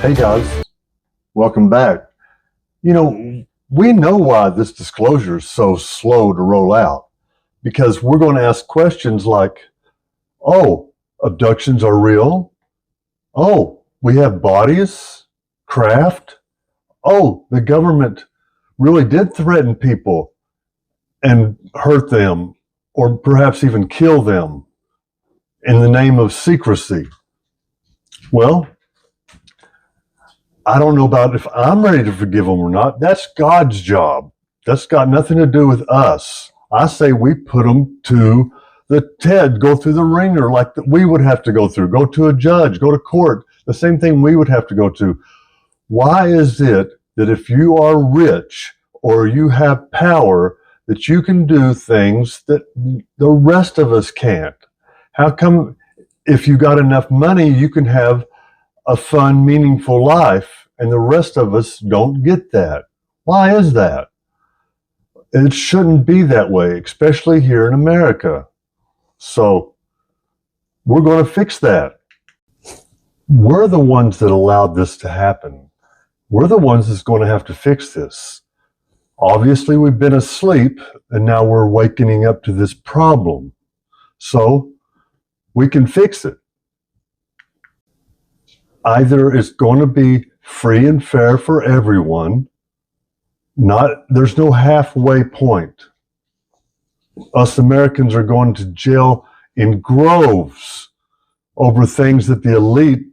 Hey guys, welcome back. We know why this disclosure is so slow to roll out because we're going to ask questions like, oh, abductions are real. Oh, we have bodies, craft. Oh, the government really did threaten people and hurt them or perhaps even kill them in the name of secrecy. Well, I don't know about if I'm ready to forgive them or not. That's God's job. That's got nothing to do with us. I say we put them to the TED, go through the ringer like we would have to go through, go to a judge, go to court, the same thing we would have to go to. Why is it that if you are rich or you have power, that you can do things that the rest of us can't? How come if you got enough money, you can have a fun, meaningful life, and the rest of us don't get that? Why is that? It shouldn't be that way, especially here in America. So we're going to fix that. We're the ones that allowed this to happen. We're the ones that's going to have to fix this. Obviously, we've been asleep, and now we're wakening up to this problem. So we can fix it. Either it's going to be free and fair for everyone. There's no halfway point. Us Americans are going to jail in groves over things that the elite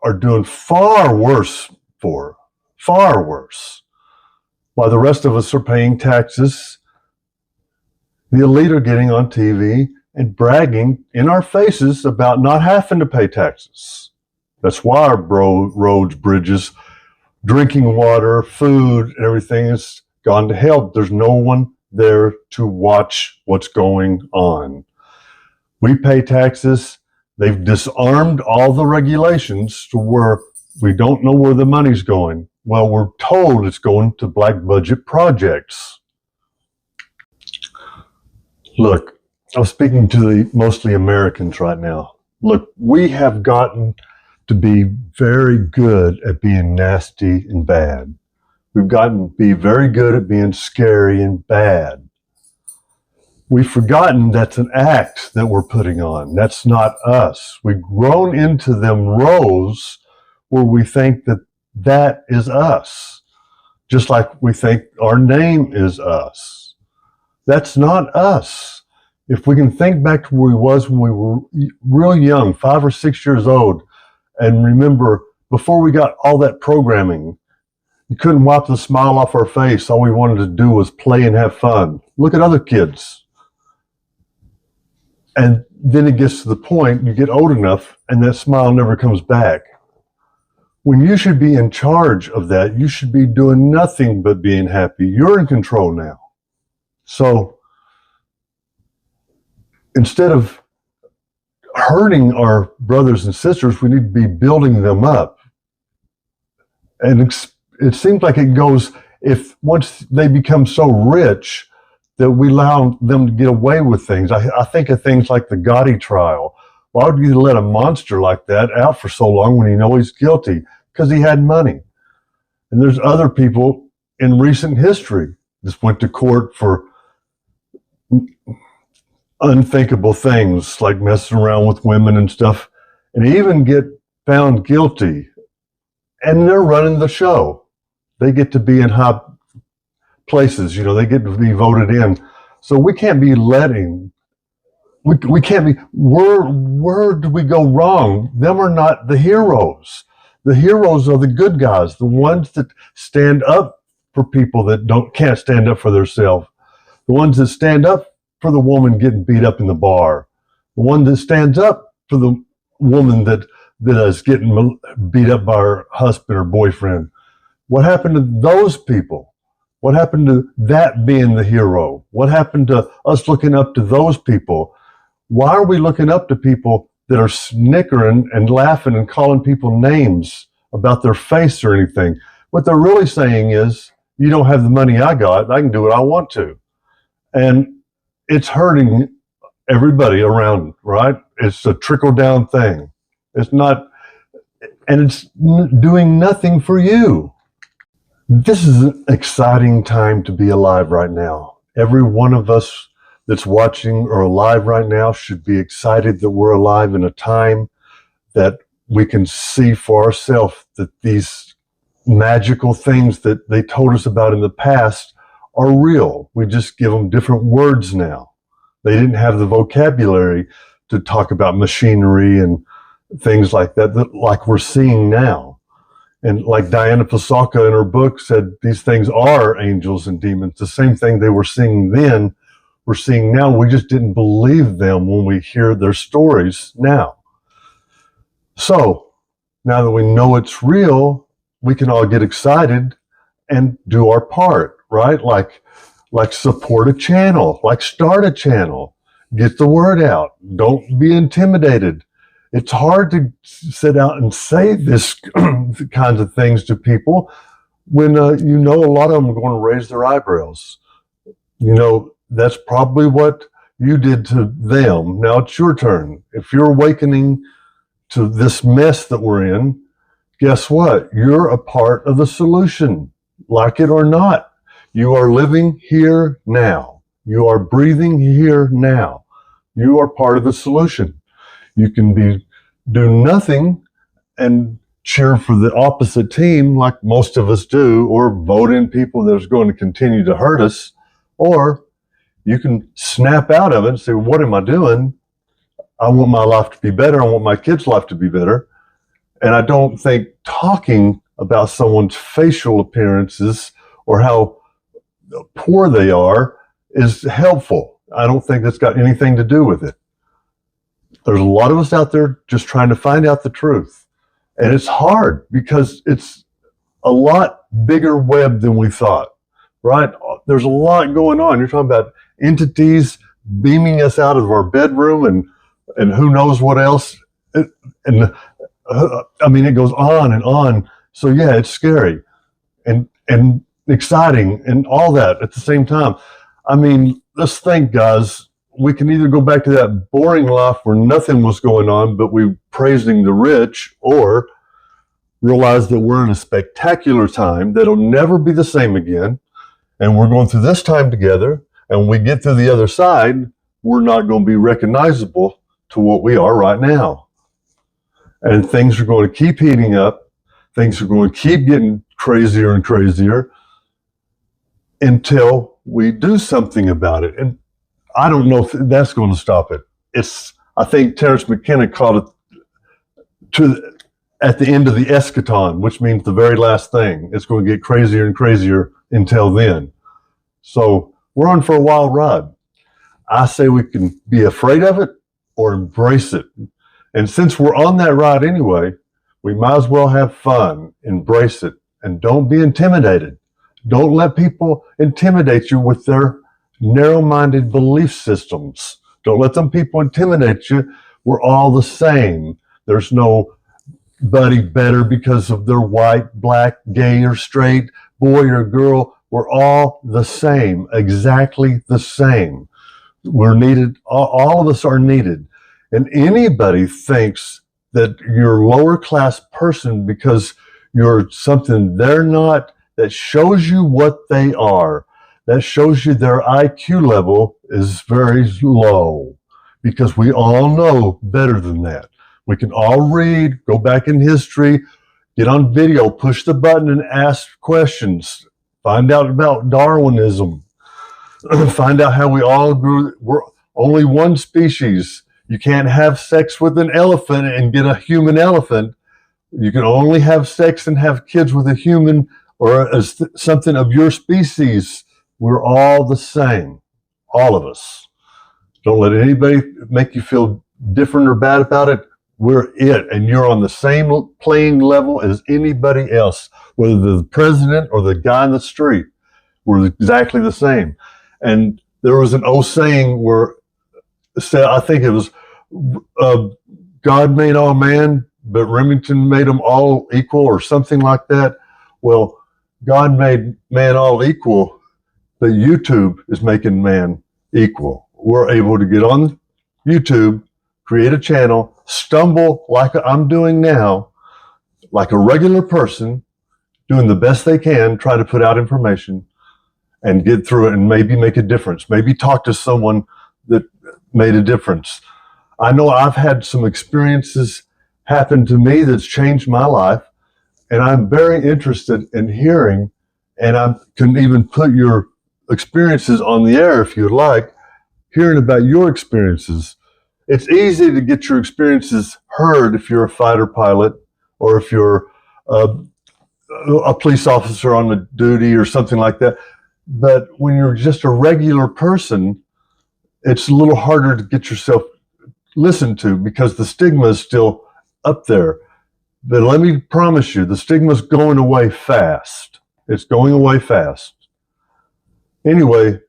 are doing far worse for, far worse. While the rest of us are paying taxes, the elite are getting on TV and bragging in our faces about not having to pay taxes. That's why our roads, bridges, drinking water, food, everything has gone to hell. There's no one there to watch what's going on. We pay taxes. They've disarmed all the regulations to where we don't know where the money's going. Well, we're told it's going to black budget projects. Look, I'm speaking to the mostly Americans right now. Look, we have gotten to be very good at being nasty and bad. We've gotten to be very good at being scary and bad. We've forgotten that's an act that we're putting on. That's not us. We've grown into them roles where we think that that is us, just like we think our name is us. That's not us. If we can think back to where we was when we were real young, 5 or 6 years old, and remember, before we got all that programming, you couldn't wipe the smile off our face. All we wanted to do was play and have fun. Look at other kids. And then it gets to the point, you get old enough, and that smile never comes back. When you should be in charge of that, you should be doing nothing but being happy. You're in control now. So instead of hurting our brothers and sisters, we need to be building them up. And it seems like it goes, if once they become so rich that we allow them to get away with things. I think of things like the Gotti trial. Why would you let a monster like that out for so long when you know he's guilty? Because he had money. And there's other people in recent history that went to court for unthinkable things like messing around with women and stuff, and even get found guilty, and they're running the show. They get to be in high places, they get to be voted in. So we can't be we can't be, where do we go wrong? Them are not the heroes. The heroes are the good guys, the ones that stand up for people that can't stand up for themselves, the ones that stand up for the woman getting beat up in the bar, the one that stands up for the woman that is getting beat up by her husband or boyfriend. What happened to those people? What happened to that being the hero? What happened to us looking up to those people? Why are we looking up to people that are snickering and laughing and calling people names about their face or anything? What they're really saying is, you don't have the money I got, I can do what I want to. And it's hurting everybody around, right? It's a trickle-down thing. It's not and it's doing nothing for you. This is an exciting time to be alive right now. Every one of us that's watching or alive right now should be excited that we're alive in a time that we can see for ourselves that these magical things that they told us about in the past are real. We just give them different words now. They didn't have the vocabulary to talk about machinery and things like that, like we're seeing now. And like Diana Pasulka in her book said, these things are angels and demons. The same thing they were seeing then, we're seeing now. We just didn't believe them when we hear their stories now. So now that we know it's real, we can all get excited and do our part, right? Like support a channel, like start a channel, get the word out. Don't be intimidated. It's hard to sit out and say this kinds of things to people when you know a lot of them are going to raise their eyebrows. You know, that's probably what you did to them. Now it's your turn. If you're awakening to this mess that we're in, guess what? You're a part of the solution, like it or not. You are living here now. You are breathing here now. You are part of the solution. You can do nothing and cheer for the opposite team like most of us do, or vote in people that are going to continue to hurt us, or you can snap out of it and say, what am I doing? I want my life to be better. I want my kids' life to be better. And I don't think talking about someone's facial appearances or how poor they are is helpful. I don't think that's got anything to do with it. There's a lot of us out there just trying to find out the truth. And it's hard because it's a lot bigger web than we thought, right? There's a lot going on. You're talking about entities beaming us out of our bedroom and who knows what else. I mean, it goes on and on. So yeah, it's scary and exciting and all that at the same time. I mean, let's think, guys. We can either go back to that boring life where nothing was going on, but we praising the rich, or realize that we're in a spectacular time that'll never be the same again. And we're going through this time together. And when we get to the other side, we're not going to be recognizable to what we are right now. And things are going to keep heating up. Things are going to keep getting crazier and crazier until we do something about it. And I don't know if that's going to stop it. I think Terence McKenna called it at the end of the eschaton, which means the very last thing. It's going to get crazier and crazier until then. So we're on for a wild ride. I say we can be afraid of it or embrace it. And since we're on that ride anyway, we might as well have fun, embrace it, and don't be intimidated. Don't let people intimidate you with their narrow-minded belief systems. Don't let them people intimidate you. We're all the same. There's nobody better because of their white, black, gay, or straight, boy or girl. We're all the same, exactly the same. We're needed. All of us are needed. And anybody thinks that you're a lower class person because you're something they're not, that shows you what they are. That shows you their IQ level is very low, because we all know better than that. We can all read, go back in history, get on video, push the button and ask questions, find out about Darwinism, find out how we all grew. We're only one species. You can't have sex with an elephant and get a human elephant. You can only have sex and have kids with a human or something of your species. We're all the same, all of us. Don't let anybody make you feel different or bad about it. We're it, and you're on the same playing level as anybody else, whether the president or the guy in the street. We're exactly the same. And there was an old saying where, I think it was, God made all man, but Remington made them all equal, or something like that. Well, God made man all equal, but YouTube is making man equal. We're able to get on YouTube, create a channel, stumble like I'm doing now, like a regular person, doing the best they can, try to put out information and get through it and maybe make a difference. Maybe talk to someone that made a difference. I know I've had some experiences happen to me that's changed my life, and I'm very interested in hearing, and I can even put your experiences on the air if you'd like, hearing about your experiences. It's easy to get your experiences heard if you're a fighter pilot or if you're a police officer on the duty or something like that. But when you're just a regular person, it's a little harder to get yourself listened to because the stigma is still up there. But let me promise you, the stigma's going away fast. It's going away fast. Anyway,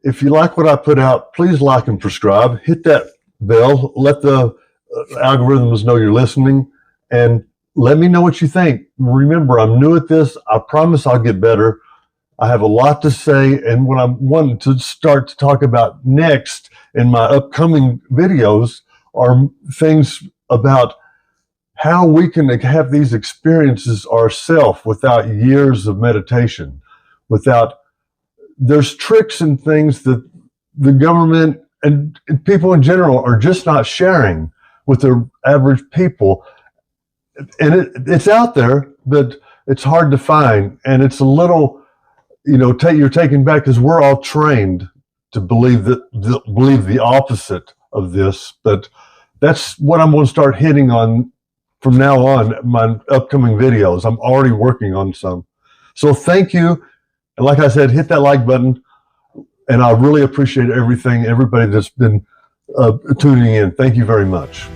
if you like what I put out, please like and subscribe. Hit that bell. Let the algorithms know you're listening. And let me know what you think. Remember, I'm new at this. I promise I'll get better. I have a lot to say. And what I'm wanting to start to talk about next in my upcoming videos are things about how we can have these experiences ourselves without years of meditation, there's tricks and things that the government and people in general are just not sharing with the average people. And it's out there, but it's hard to find. And it's a little, you're taken back because we're all trained to believe the opposite of this. But that's what I'm going to start hitting on from now on, my upcoming videos. I'm already working on some. So thank you. And like I said, hit that like button. And I really appreciate everybody that's been tuning in. Thank you very much.